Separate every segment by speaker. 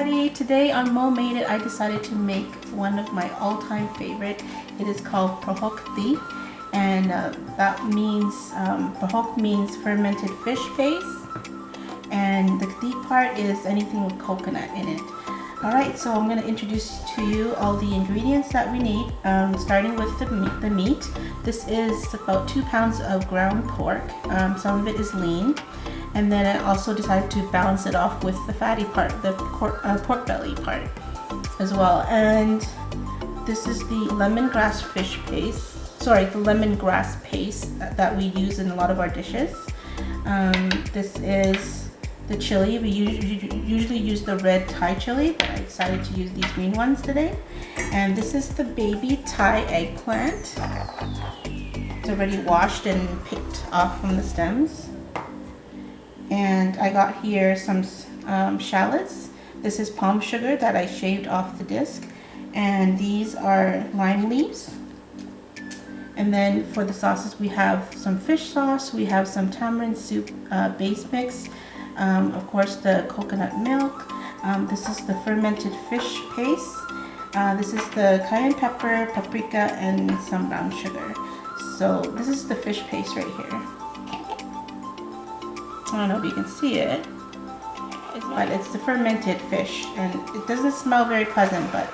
Speaker 1: everybody. Today on Mo Made It, I decided to make one of my all-time favorite. It is called Prohok tea, and that means Prohok means fermented fish paste, and the tea part is anything with coconut in it. Alright, so I'm going to introduce to you all the ingredients that we need, starting with the meat. This is about 2 pounds of ground pork. Some of it is lean. And then I also decided to balance it off with the fatty part, the pork belly part as well. And this is the lemongrass fish paste, the lemongrass paste that we use in a lot of our dishes. This is the chili. We usually use the red Thai chili, but I decided to use these green ones today. And this is the baby Thai eggplant. It's already washed and picked off from the stems. And I got here some shallots. This is palm sugar that I shaved off the disc. And these are lime leaves. And then for the sauces, we have some fish sauce. We have some tamarind soup base mix. Of course, the coconut milk. This is the fermented fish paste. This is the cayenne pepper, paprika, and some brown sugar. So this is the fish paste right here. I don't know if you can see it, but it's the fermented fish, and it doesn't smell very pleasant, but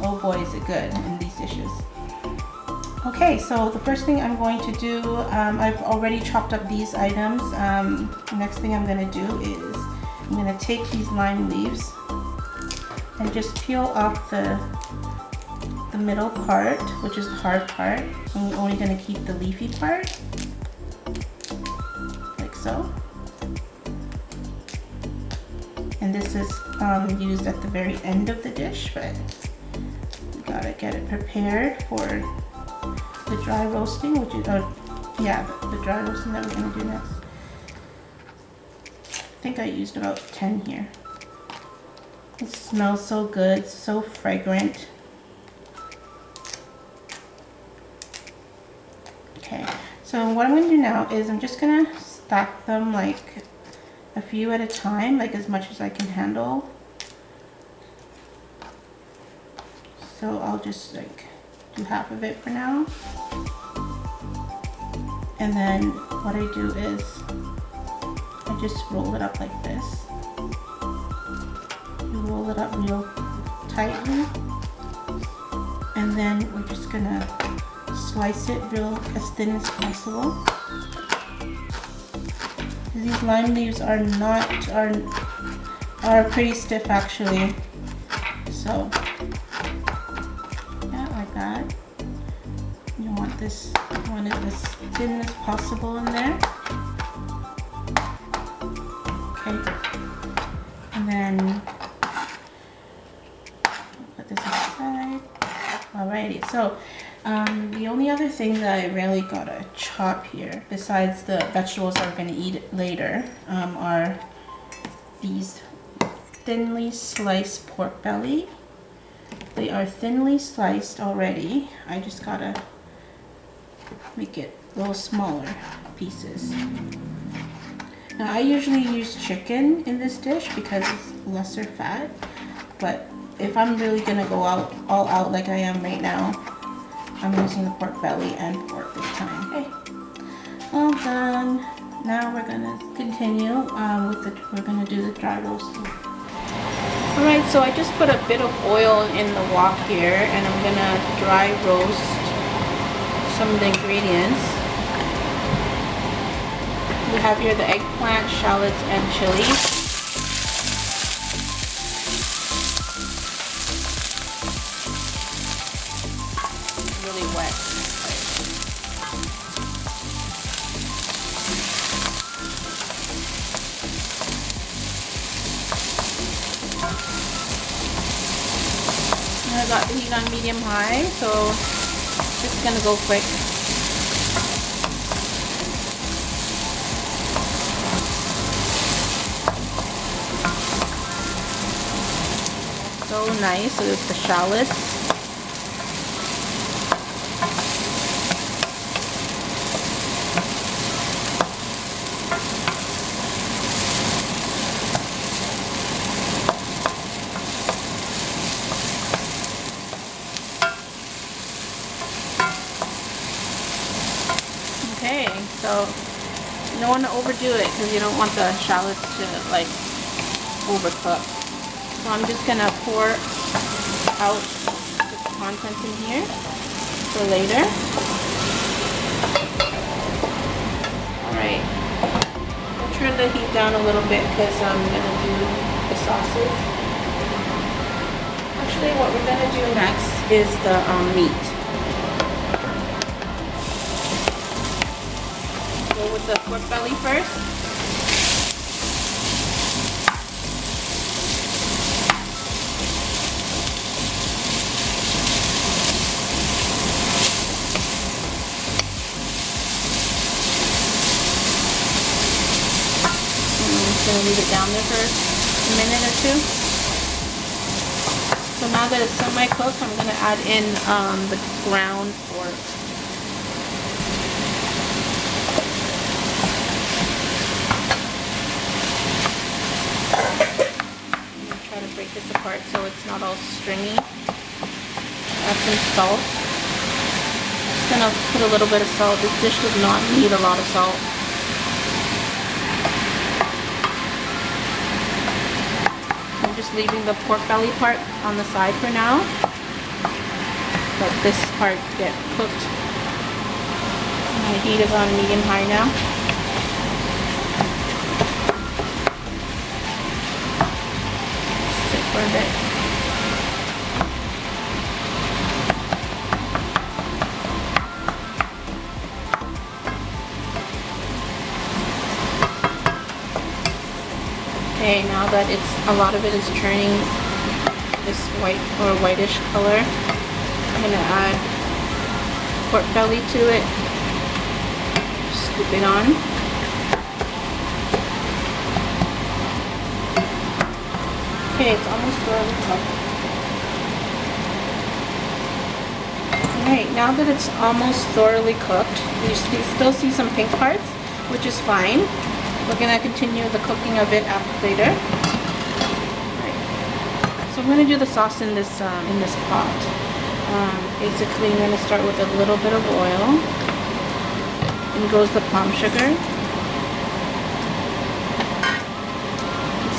Speaker 1: oh boy is it good in these dishes. Okay, so the first thing I'm going to do, I've already chopped up these items. Next thing I'm going to do is I'm going to take these lime leaves and just peel off the middle part, which is the hard part. I'm only going to keep the leafy part, like so. And this is used at the very end of the dish, but you gotta get it prepared for the dry roasting, which is, the dry roasting that we're gonna do next. I think I used about 10 here. It smells so good, so fragrant. Okay, so what I'm gonna do now is I'm just gonna stack them like a few at a time, like as much as I can handle. So I'll just like do half of it for now. And then what I do is I just roll it up like this. You roll it up real tightly. And then we're just gonna slice it real as thin as possible. These lime leaves are pretty stiff actually, so yeah, like that. You want it as thin as possible in there. Okay, and then put this aside. Alrighty, so the only other thing that I really gotta chop here, besides the vegetables that we're gonna eat later, are these thinly sliced pork belly. They are thinly sliced already. I just gotta make it a little smaller pieces. Now I usually use chicken in this dish because it's lesser fat, but if I'm really gonna go all out like I am right now, I'm using the pork belly and pork this time. Okay, all done. Now we're gonna continue we're gonna do the dry roasting. All right, so I just put a bit of oil in the wok here, and I'm gonna dry roast some of the ingredients. We have here the eggplant, shallots, and chillies. Wet. I got the heat on medium high, so it's gonna go quick. So nice. So there's the shallots. so you don't want to overdo it because you don't want the shallots to like overcook. So I'm just gonna pour out the contents in here for later. Alright, I'll turn the heat down a little bit because I'm gonna do the sauces. Actually, what we're gonna do next is the meat. Go with the pork belly first. Gonna leave it down there for a minute or two. So now that it's semi-cooked, I'm gonna add in the ground pork. I'm gonna try to break this apart so it's not all stringy. Add some salt. Just gonna put a little bit of salt. This dish does not need a lot of salt. Just leaving the pork belly part on the side for now. Let this part get cooked. My heat is on medium high now. Sit for a bit. Okay, now that a lot of it is turning this white or whitish color, I'm going to add pork belly to it. Scoop it on. Okay, it's almost thoroughly cooked. Alright, now that it's almost thoroughly cooked, you still see some pink parts, which is fine. We're going to continue the cooking of it later. Right. So I'm going to do the sauce in this pot. Basically, I'm going to start with a little bit of oil. In goes the palm sugar.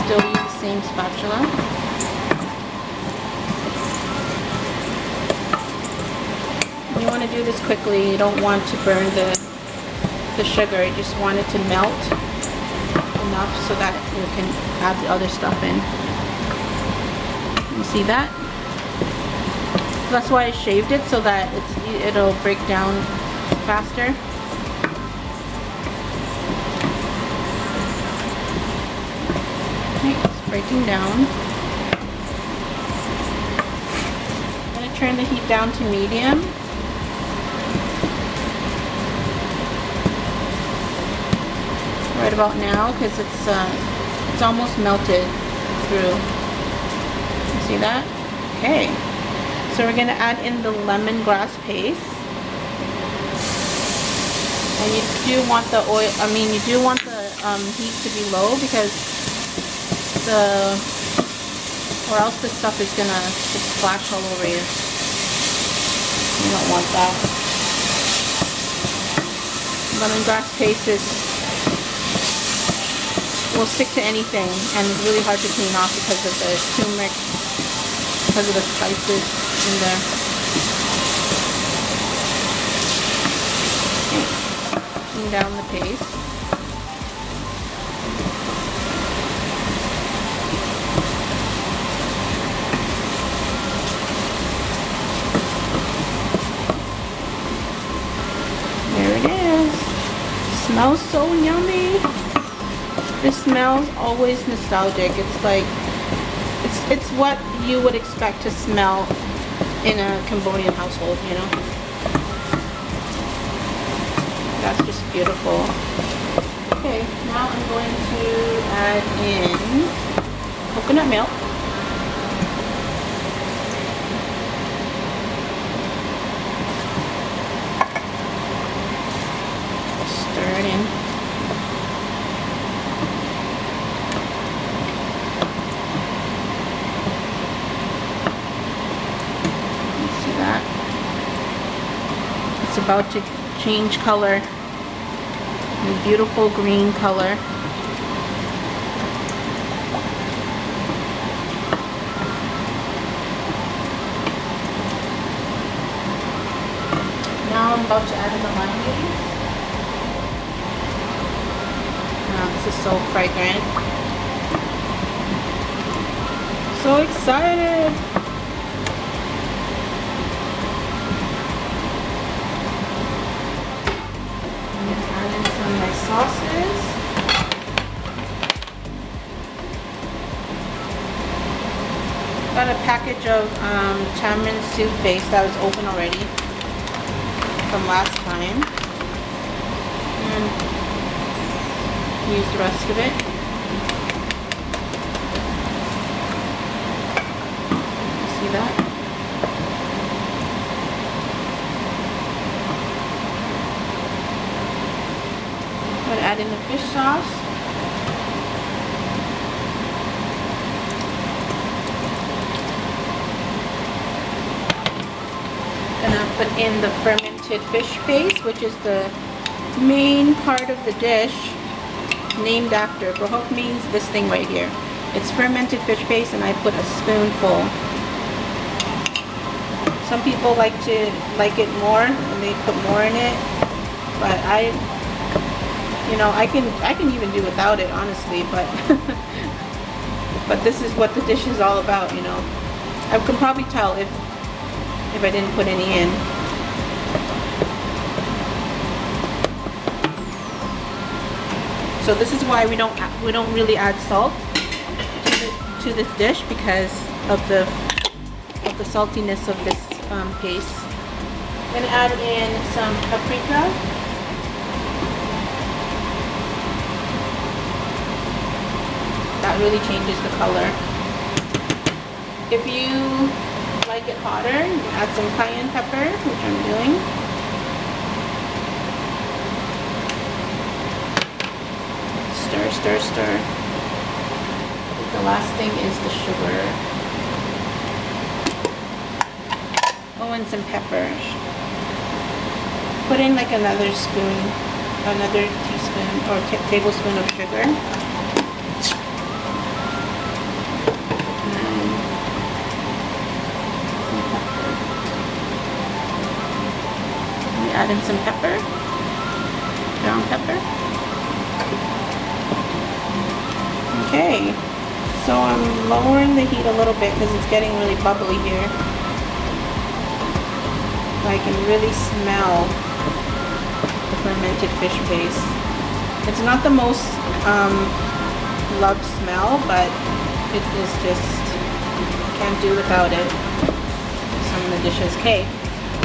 Speaker 1: Still use the same spatula. You want to do this quickly. You don't want to burn the sugar. You just want it to melt enough so that you can add the other stuff in. You see that? That's why I shaved it, so that it'll break down faster. Okay, it's breaking down. I'm going to turn the heat down to medium. Right about now, because it's almost melted through. You see that? Okay. So we're going to add in the lemongrass paste. And you do want the oil, you do want the heat to be low, because or else the stuff is going to just splash all over you. You don't want that. Lemongrass paste will stick to anything, and it's really hard to clean off because of the turmeric, because of the spices in there. Okay. Clean down the paste. There it is. Smells so yummy. This smells always nostalgic. It's like, it's what you would expect to smell in a Cambodian household, you know? That's just beautiful. Okay, now I'm going to add in coconut milk. Stir it in. About to change color. This beautiful green color. Now I'm about to add in the lime leaves. Wow, this is so fragrant. So excited! I'm gonna add in some of my sauces. Got a package of tamarind soup base that was open already from last time, and use the rest of it. You see that? I'm going to add in the fish sauce. Gonna put in the fermented fish paste, which is the main part of the dish, named after. Prohok means this thing right here. It's fermented fish paste, and I put a spoonful. Some people like it more, and they put more in it. But I can even do without it, honestly. But but this is what the dish is all about, you know. I can probably tell if I didn't put any in. So this is why we don't really add salt to this dish, because of the saltiness of this paste. I'm gonna add in some paprika. That really changes the color. If you like it hotter, you can add some cayenne pepper, which I'm doing. Stir, stir, stir. The last thing is the sugar. Oh, and some pepper. Put in like another teaspoon or tablespoon of sugar. Add in some pepper, ground pepper. Okay, so I'm lowering the heat a little bit because it's getting really bubbly here. I can really smell the fermented fish paste. It's not the most loved smell, but it is just, can't do without it. Some of the dishes. Okay.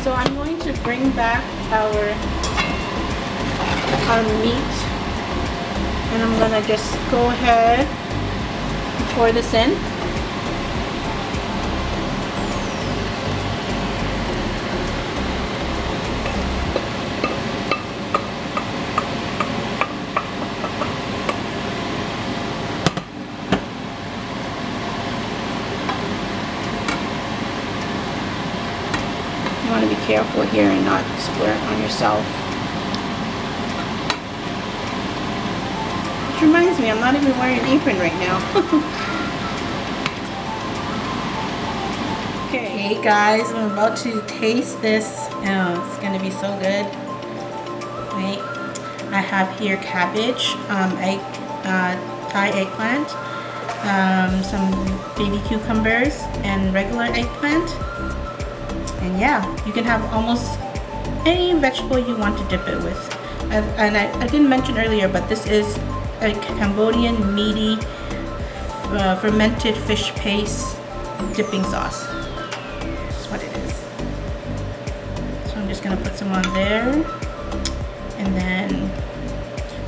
Speaker 1: So I'm going to bring back our meat, and I'm gonna just go ahead and pour this in. You want to be careful here and not squirt on yourself. Which reminds me, I'm not even wearing an apron right now. Okay. Hey guys, I'm about to taste this. Oh, it's gonna be so good. Wait, I have here cabbage, Thai eggplant, some baby cucumbers, and regular eggplant. And yeah, you can have almost any vegetable you want to dip it with. And I didn't mention earlier, but this is a Cambodian meaty fermented fish paste dipping sauce. That's what it is. So I'm just gonna put some on there, and then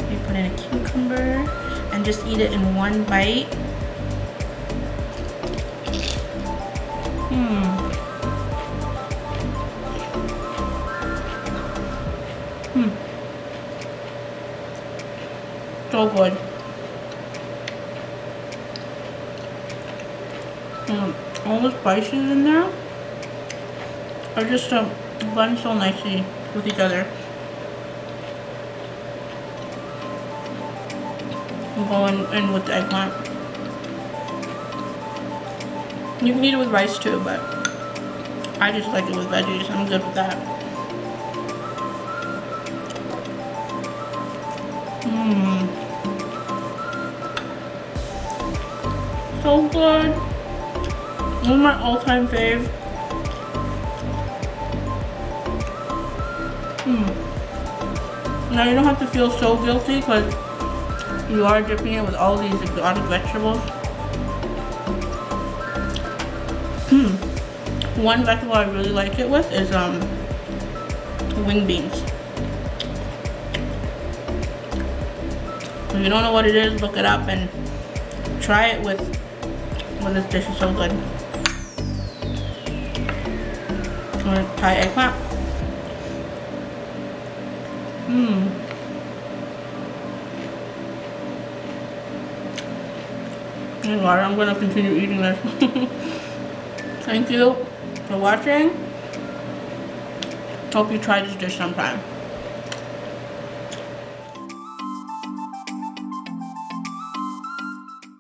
Speaker 1: we put in a cucumber and just eat it in one bite. So good. All the spices in there are just blend so nicely with each other. going in with the eggplant. You can eat it with rice too, but I just like it with veggies. I'm good with that. So good. One of my all-time fave. Now you don't have to feel so guilty because you are dipping it with all these exotic vegetables. One vegetable I really like it with is wing beans. If you don't know what it is, look it up and try it with this dish. Is so good. I'm gonna try eggplant. Anyway, I'm gonna continue eating this. Thank you for watching. Hope you try this dish sometime.